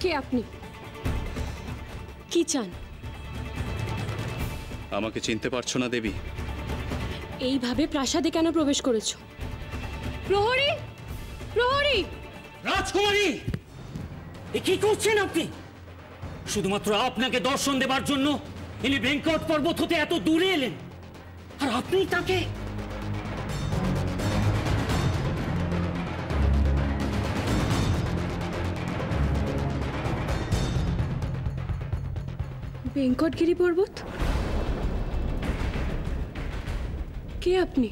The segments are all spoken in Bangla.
কে আপনি? কি চান? আমাকে চিনতে পারছো না দেবী? এইভাবে প্রাসাদে কেন প্রবেশ করেছো? প্রহরী, প্রহরী! রাজকুমারী, এ কি করছেন আপনি? শুধুমাত্র আপনাকে দর্শন দেবার জন্য ইনি বেঙ্কট পর্বত হতে এত দূরে এলেন, আর আপনি তাকে... বেঙ্কটগিরি পর্বত? কে আপনি?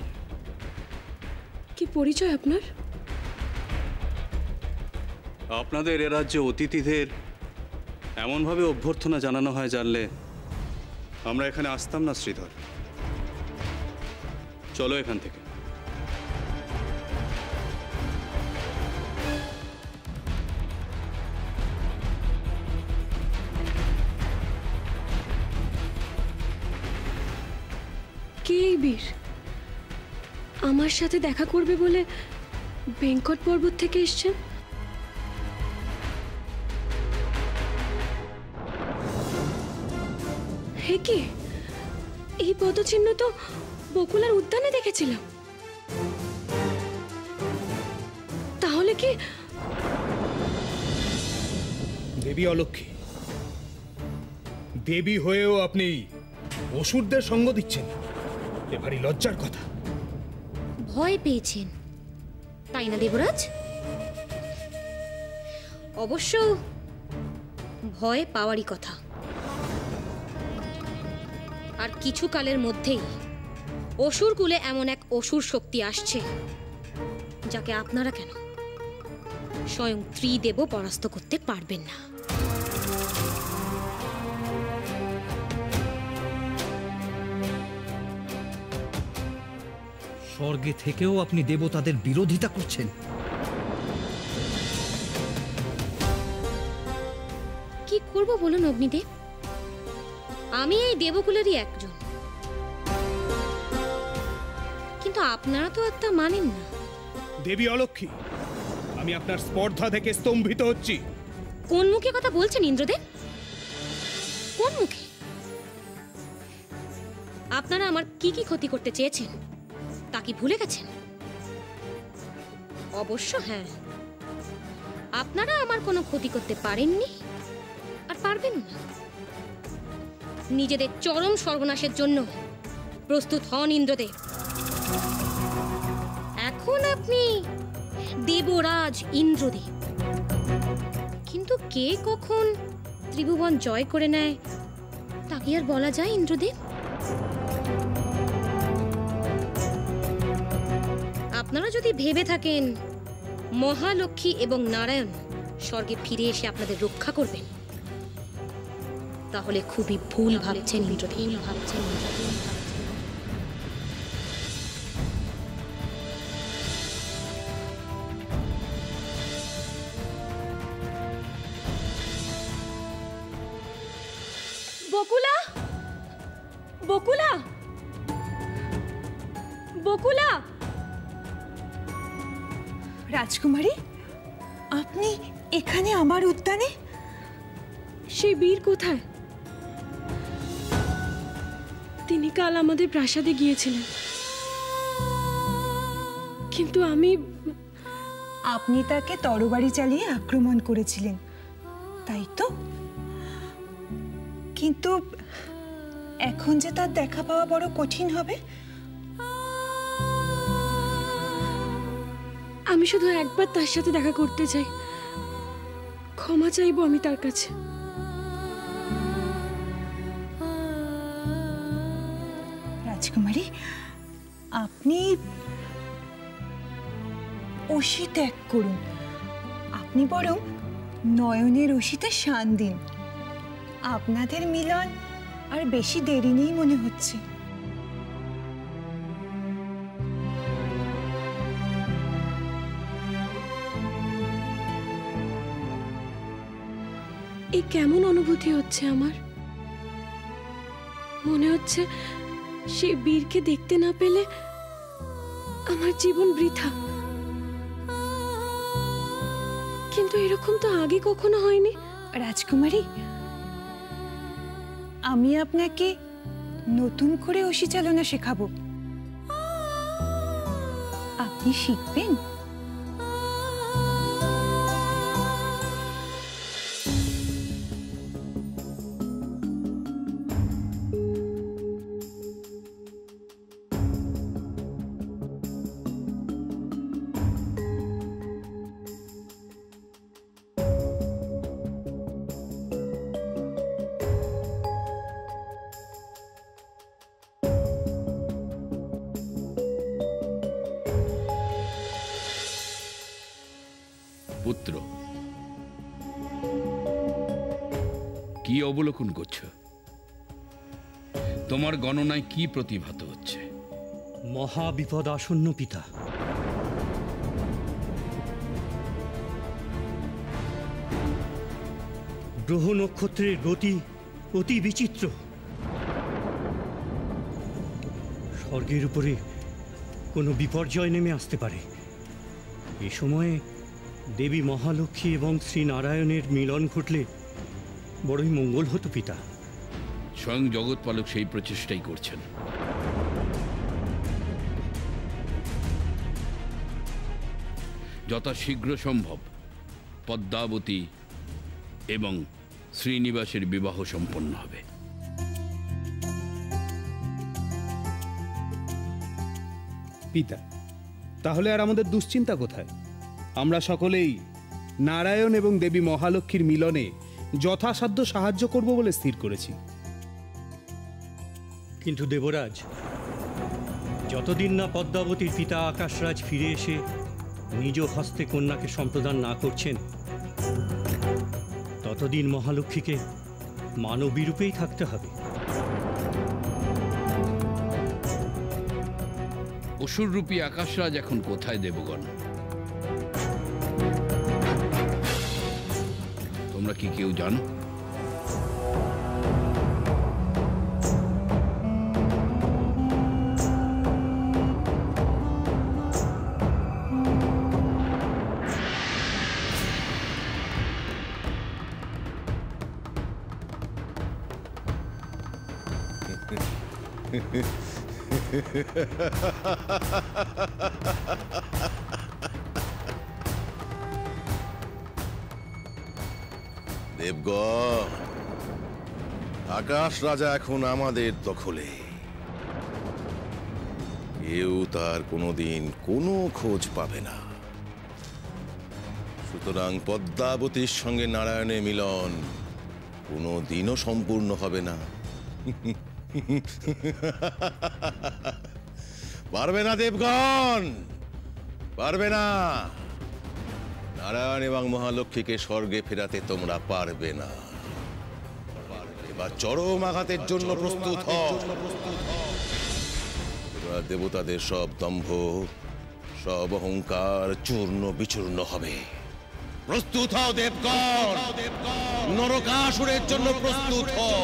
কি পরিচয় আপনার? আপনাদের এ রাজ্যে অতিথিদের এমনভাবে অভ্যর্থনা জানানো হয় জানলে আমরা এখানে আসতাম না শ্রীধর। চলো এখান থেকে। কে এই বীর? আমার সাথে দেখা করবে বলে বেঙ্কট পর্বত থেকে এসছেন? হে কি, এই পদচিহ্ন তো বকুলার উদ্যানে দেখেছিলাম। তাহলে কি দেবী অলক্ষ্মী, দেবী হয়েও আপনি অসুরদের সঙ্গ দিচ্ছেন? এ ভারী লজ্জার কথা। ভয় পেয়েছেন তাই না দেবরাজ? অবশ্য ভয় পাওয়ারই কথা। আর কিছু কালের মধ্যেই অসুর কুলে এমন এক অসুর শক্তি আসছে যাকে আপনারা কেন স্বয়ং ত্রিদেবও পরাস্ত করতে পারবেন না। স্বর্গে থেকেও আপনি দেবতাদের বিরোধিতা করছেন। কি করব বলুন অগ্নিদেব, আমি এই দেবকুলেরই একজন, কিন্তু আপনারা তো একটা মানেন না। দেবী অলক্ষ্মী, আমি আপনার স্পর্ধা থেকে স্তম্ভিত হচ্ছি। কোন মুখে কথা বলছেন ইন্দ্রদেব? কোন মুখে? আপনারা আমার কি কি ক্ষতি করতে চেয়েছেন তা কি ভুলে গেছেন? অবশ্য হ্যাঁ, আপনারা আমার কোনো ক্ষতি করতে পারেননি আর পারবেন না। নিজেদের চরম সর্বনাশের জন্য প্রস্তুত হন ইন্দ্রদেব। এখন আপনি দেবরাজ ইন্দ্রদেব, কিন্তু কে কখন ত্রিভুবন জয় করে নেয় তা কি আর বলা যায় ইন্দ্রদেব? আপনারা যদি ভেবে থাকেন মহালক্ষ্মী এবং নারায়ণ স্বর্গে ফিরে এসে আপনাদের রক্ষা করবেন, তাহলে খুবই ভুল ভাবছেন ইন্দ্রদেব। বকুলা, বকুলা, বকুলা! রাজকুমারী, আপনি এখানে আমার উদ্যানে? সেই বীর কোথায়? তিনি কাল আমাদের প্রাসাদে গিয়েছিলেন, কিন্তু আপনি তাকে তরবারি চালিয়ে আক্রমণ করেছিলেন, তাই তো? কিন্তু এখন যে তার দেখা পাওয়া বড় কঠিন হবে। আমি শুধু একবার তার সাথে দেখা করতে চাই, ক্ষমা চাইবো আমি তার কাছে। রাজকুমারী, আপনি অসি ত্যাগ করুন, আপনি বরং নয়নের অসিতে শান দিন। আপনাদের মিলন আর বেশি দেরি নেই মনে হচ্ছে। এই কেমন অনুভূতি হচ্ছে আমার? মনে হচ্ছে সেই বীরকে দেখতে না পেলে আমার জীবন বৃথা। কিন্তু এরকম তো আগে কখনো হয়নি। রাজকুমারী, আমি আপনাকে নতুন করে অসি চালনা শেখাবো। আপনি শিখবেন? পুত্র, কি অবলোকন করছো? তোমার গণনায় কি প্রতিভাত হচ্ছে? মহাবিপদ আসন্ন পিতা। গ্রহ নক্ষত্রের গতি অতি বিচিত্র। স্বর্গের উপরে কোনো বিপর্যয় নেমে আসতে পারে। এ সময়ে দেবী মহালক্ষ্মী এবং শ্রীনারায়ণের মিলন ঘটলে বড়ই মঙ্গল হতো পিতা। স্বয়ং জগৎপালক সেই প্রচেষ্টাই করছেন। যথাশীঘ্র সম্ভব পদ্মাবতী এবং শ্রীনিবাসের বিবাহ সম্পন্ন হবে। পিতা, তাহলে আর আমাদের দুশ্চিন্তা কোথায়? আমরা সকলেই নারায়ণ এবং দেবী মহালক্ষ্মীর মিলনে যথাসাধ্য সাহায্য করব বলে স্থির করেছি। কিন্তু দেবরাজ, যতদিন না পদ্মাবতীর পিতা আকাশরাজ ফিরে এসে নিজ হস্তে কন্যাকে সম্প্রদান না করছেন, ততদিন মহালক্ষ্মীকে মানবী রূপেই থাকতে হবে। অসুররূপী আকাশরাজ এখন কোথায় দেবগণ? তোমরা কি কেউ জানো? দেবগণ, আকাশ রাজা এখন আমাদের দখলে। কেউ তার কোনোদিন কোনো খোঁজ পাবে না। সুতরাং পদ্মাবতীর সঙ্গে নারায়ণের মিলন কোনোদিনও সম্পূর্ণ হবে না। পারবে না দেবগণ, পারবে না। নারায়ণ এবং মহালক্ষ্মীকে স্বর্গে ফেরাতে তোমরা পারবে না। এবার চরম আঘাতের জন্য প্রস্তুত হও। এবার দেবতাদের সব দম্ভ, সব অহংকার চূর্ণ বিচূর্ণ হবে। প্রস্তুত হও দেবগণ, নরকাসুরের জন্য প্রস্তুত হও।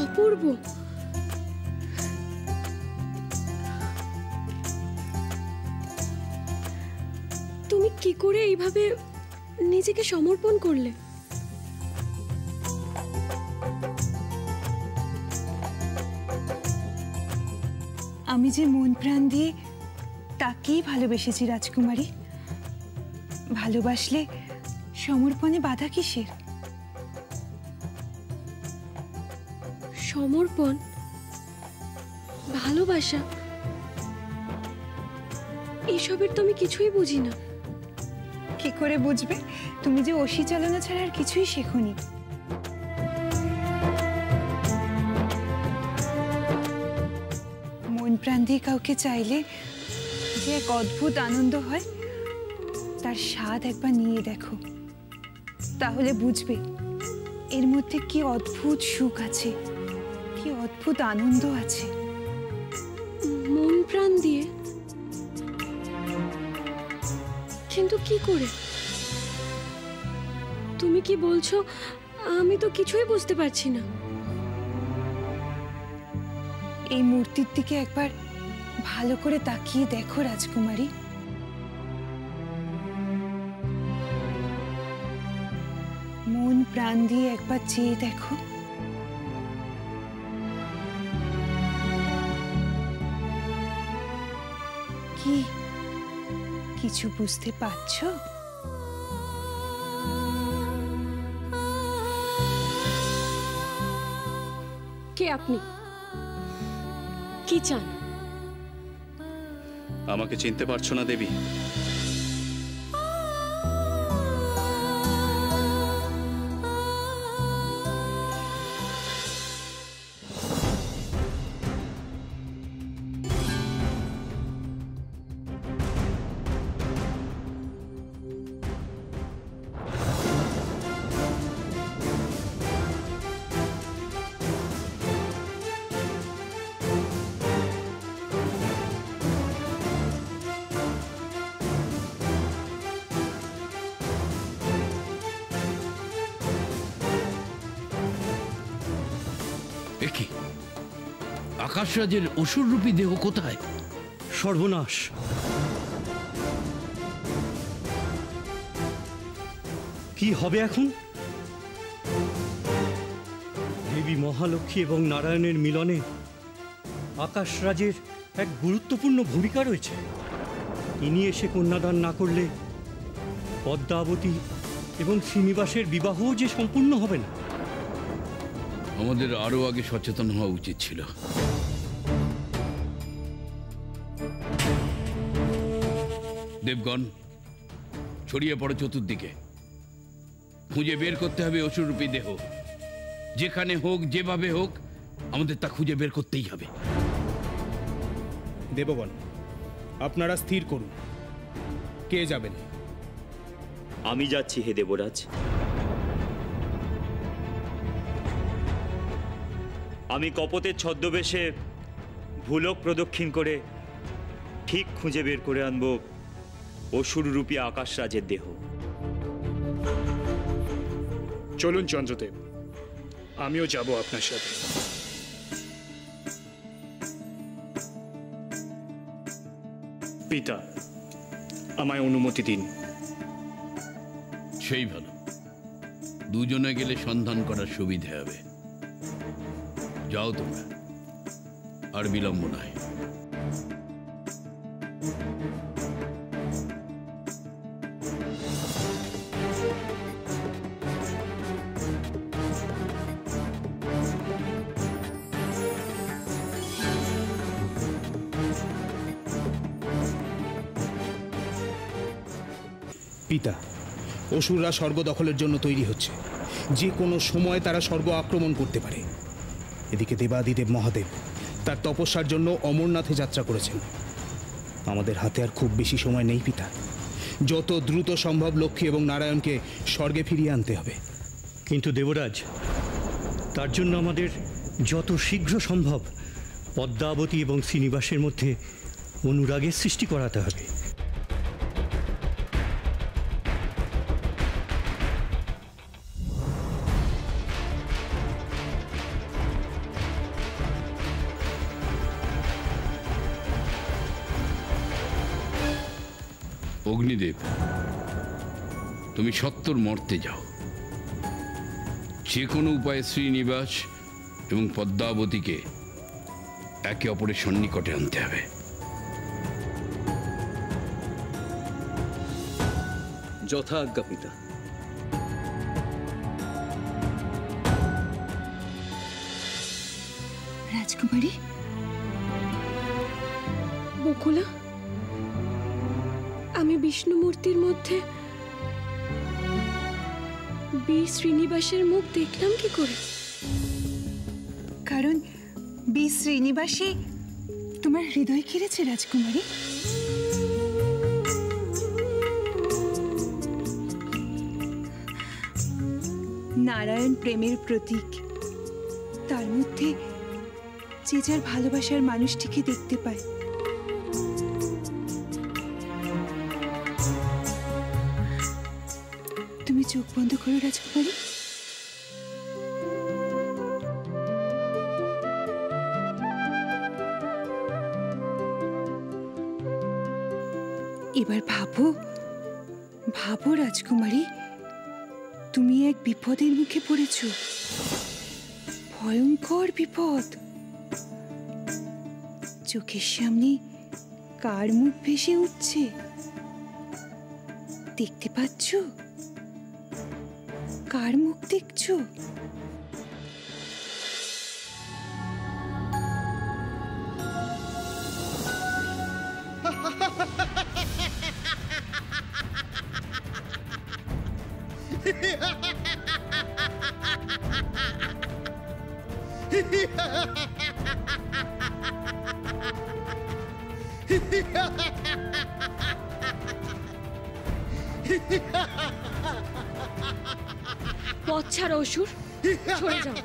অপূর্ব। কি করে এইভাবে নিজেকে সমর্পণ করলে? আমি যে মন প্রাণ দিয়ে তাকেই ভালোবেসেছি রাজকুমারী। ভালোবাসলে সমর্পণে বাধা কিসের? সমর্পণ, ভালোবাসা, এসবের তো আমি কিছুই বুঝি না। কি করে বুঝবে? তুমি যে অসি চালনা ছাড়া আর কিছুই শেখোনি। মন প্রাণ দিয়ে কাউকে চাইলে যে এক অদ্ভুত আনন্দ হয়, তার স্বাদ একবার নিয়ে দেখো, তাহলে বুঝবে এর মধ্যে কি অদ্ভুত সুখ আছে, কি অদ্ভুত আনন্দ আছে। মন প্রাণ দিয়ে? কিন্তু কি করে? তুমি কি বলছো? আমি তো কিছুই বুঝতে পারছি না। এই মূর্তির দিকে একবার ভালো করে তাকিয়ে দেখো রাজকুমারী। মন প্রাণ দিয়ে একবার চেয়ে দেখো। কি কিছু বুঝতে পারছো? কে আপনি? কি চান? আমাকে চিনতে পারছো না দেবী? একি আকাশরাজের অসুররূপী দেহ কোথায়? সর্বনাশ! কি হবে এখন? দেবী মহালক্ষ্মী এবং নারায়ণের মিলনে আকাশরাজের এক গুরুত্বপূর্ণ ভূমিকা রয়েছে। তিনি এসে কন্যাদান না করলে পদ্মাবতী এবং শ্রীনিবাসের বিবাহও যে সম্পূর্ণ হবে না। আমাদের আরো আগে সচেতন হওয়া উচিত ছিল। দেবগণ, ছড়িয়ে পড়ো চতুর্দিকে। খুঁজে বের করতে হবে অসুররূপী দেহ। যেখানে হোক, যেভাবে হোক, আমাদের তা খুঁজে বের করতেই হবে। দেবগণ, আপনারা স্থির করুন, কে যাবেন? আমি যাচ্ছি হে দেবরাজ। আমি কপতের ছদ্মবেশে ভূলোক প্রদক্ষিণ করে ঠিক খুঁজে বের করে আনব অসুররূপী আকাশরাজের দেহ। চলুন চন্দ্রদেব, আমিও যাব আপনার সাথে। পিতা, আমায় অনুমতি দিন। সেই ভালো, দুজনে গেলে সন্ধান করার সুবিধে হবে। যাও তোমরা, আর বিলম্ব নয়। পিতা, অসুররা স্বর্গ দখলের জন্য তৈরি হচ্ছে। যে কোনো সময় তারা স্বর্গ আক্রমণ করতে পারে। এদিকে দেবাদিদেব মহাদেব তার তপস্যার জন্য অমরনাথে যাত্রা করেছেন। আমাদের হাতে আর খুব বেশি সময় নেই পিতা। যত দ্রুত সম্ভব লক্ষ্মী এবং নারায়ণকে স্বর্গে ফিরিয়ে আনতে হবে। কিন্তু দেবরাজ, তার জন্য আমাদের যত শীঘ্র সম্ভব পদ্মাবতী এবং শ্রীনিবাসের মধ্যে অনুরাগের সৃষ্টি করাতে হবে। অগ্নিদেব, তুমি সত্তর মর্তে যাও, যে কোনো উপায়ে শ্রীনিবাস এবং পদ্মাবতীকে একে অপরের সন্নিকটে আনতে হবে। যথা আজ্ঞা পিতা। রাজকুমারী, বকুলা, আমি বিষ্ণুমূর্তির মধ্যে বীর শ্রীনিবাসের মুখ দেখলাম কি করে? কারণ বি শ্রীনিবাসী তোমার হৃদয় কেড়েছে রাজকুমারী। নারায়ণ প্রেমের প্রতীক, তার মধ্যে যে যার ভালোবাসার মানুষটিকে দেখতে পায়। তুমি চোখ বন্ধ করো রাজকুমারী। এবার ভাবো ভাবো রাজকুমারী, তুমি এক বিপদের মুখে পড়েছ, ভয়ঙ্কর বিপদ। চোখের সামনে কার মুখ ভেসে উঠছে দেখতে পাচ্ছ? কার মুখ দেখছো? পথ ছাড়া অসুর, সরে যাও।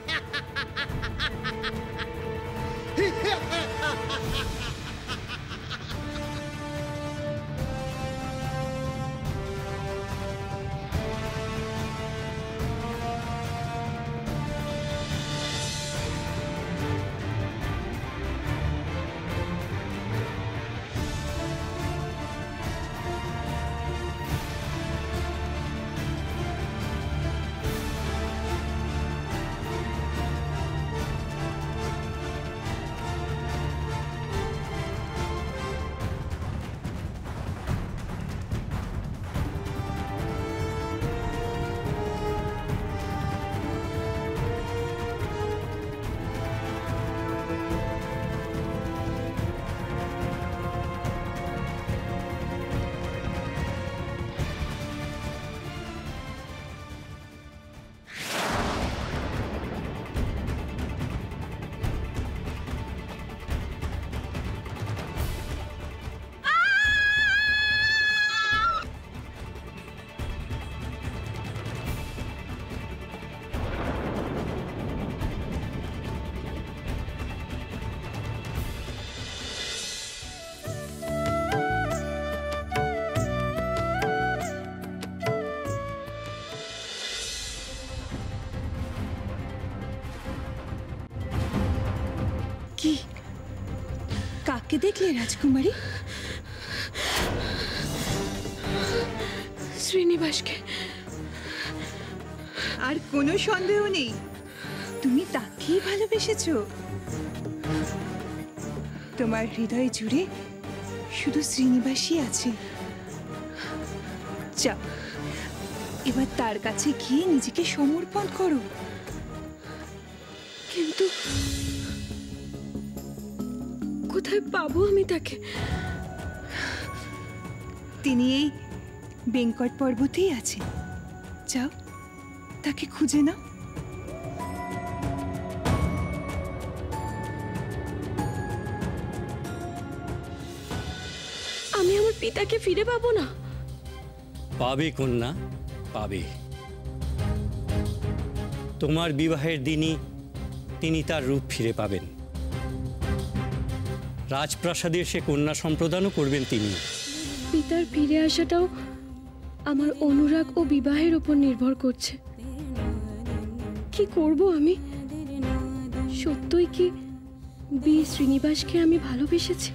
কি কাকে দেখলে রাজকুমারী? শ্রীনিবাসকে। আর কোনো সন্দেহ নেই, তুমি তাকেই ভালোবেসেছো। তোমার হৃদয় জুড়ে শুধু শ্রীনিবাসই আছে। যাও, এবার তার কাছে গিয়ে নিজেকে সমর্পণ করো। কিন্তু কোথায় পাবো আমি তাকে? তিনি এই বেঙ্কট পর্বতেই আছেন, যাও তাকে খুঁজে নাও। আমি আমার পিতাকে ফিরে পাবো না। পাবে কন্যা, পাবে। তোমার বিবাহের দিনই তিনি তার রূপ ফিরে পাবেন। রাজপ্রাসাদে এসে কন্যা সম্প্রদানও করবেন তিনি। পিতার ফিরে আসাটাও আমার অনুরাগ ও বিবাহের উপর নির্ভর করছে। কি করব আমি? সত্যই কি বি শ্রীনিবাসকে আমি ভালোবেসেছি?